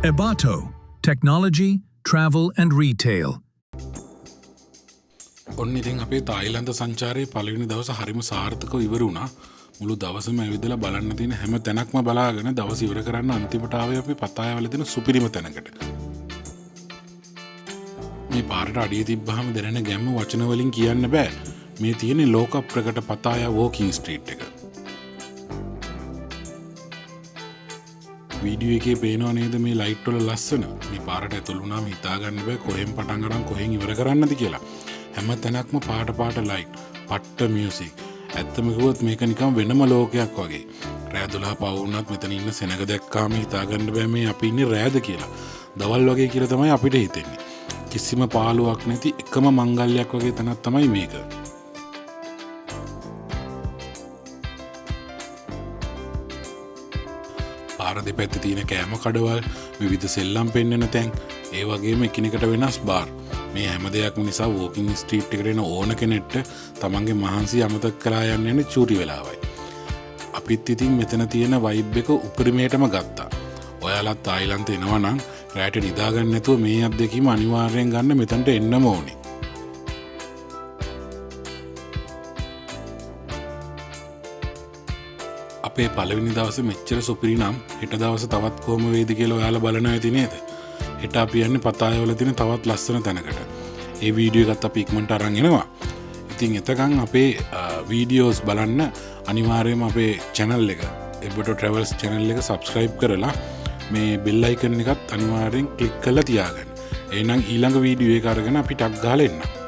Ebato, Technology, Travel and Retail. ඔන්න ඉතින් අපේ තායිලන්ත සංචාරයේ පළවෙනි දවස හරිම සාර්ථකව ඉවර වුණා. මුළු දවසම ඇවිදලා බලන්න තියෙන හැම තැනක්ම බලාගෙන දවස් ඉවර කරන්න අන්තිමට ආවේ අපි පතායවල තියෙන සුපිරිම තැනකට. මේ පාරට අඩිය තිබ්බහම දැනෙන ගැම්ම වචන වලින් කියන්න බෑ. මේ තියෙන්නේ ලෝක ප්‍රකට පතාය වෝකින් ස්ට්‍රීට් එක. වීඩියෝ එකේ පේනවා නේද මේ ලයිට් වල ලස්සන. මේ පාරට ඇතුළු වුණාම හිතා ගන්න බෑ කොහෙන් පටන් අරන් කොහෙන් ඉවර කරන්නද කියලා. හැම තැනක්ම පාට ලයිට්, පට්ට මියුසික්. ඇත්තම කිව්වොත් මේක නිකන් වෙනම ලෝකයක් වගේ. රෑ 12 පව වුණත් මෙතන ඉන්න සෙනඟ දැක්කාම හිතා ගන්න බෑ මේ අපි ඉන්නේ රෑද කියලා. දවල් වගේ කියලා තමයි අපිට හිතෙන්නේ. කිසිම පාළුවක් නැති එකම මංගල්‍යයක් වගේ තැනක් තමයි මේක. පාර දෙපැත්තේ තියෙන කෑම කඩවල්, විවිධ සෙල්ලම් පෙන්වන තැන්, ඒ වගේම එකිනෙකට වෙනස් බාර්. මේ හැම දෙයක්ම නිසා වෝකින් ස්ට්‍රීට් එකට එන ඕන කෙනෙක්ට තමන්ගේ මහන්සිය අමතක කරලා යන්නේ චූටි වෙලාවයි. අපිත් ඉතින් මෙතන තියෙන වයිබ් එක උපරිමයටම ගත්තා. ඔයාලත් තායිලන්තේ එනවා නම් රැට නිදා ගන්න නැතුව මේ අත්දැකීම අනිවාර්යෙන් ගන්න මෙතනට එන්නම ඕනේ. අපේ පළවෙනි දවසේ මෙච්චර සුපිරි නම් හෙට දවසේ තවත් කොහොම වේද කියලා ඔයාලා බලනවා ඇති නේද? හෙට අපි යන්නේ පතායවල තියෙන තවත් ලස්සන තැනකට. ඒ වීඩියෝ එකත් අපි ඉක්මනට අරන් එනවා. ඉතින් එතකන් අපේ වීඩියෝස් බලන්න අනිවාර්යයෙන්ම අපේ channel එක Ebato Travels channel එක subscribe කරලා මේ bell icon එකත් අනිවාර්යෙන් click කරලා තියාගන්න. එහෙනම් ඊළඟ වීඩියෝ එක අරගෙන අපි ටක් ගහලා එන්න.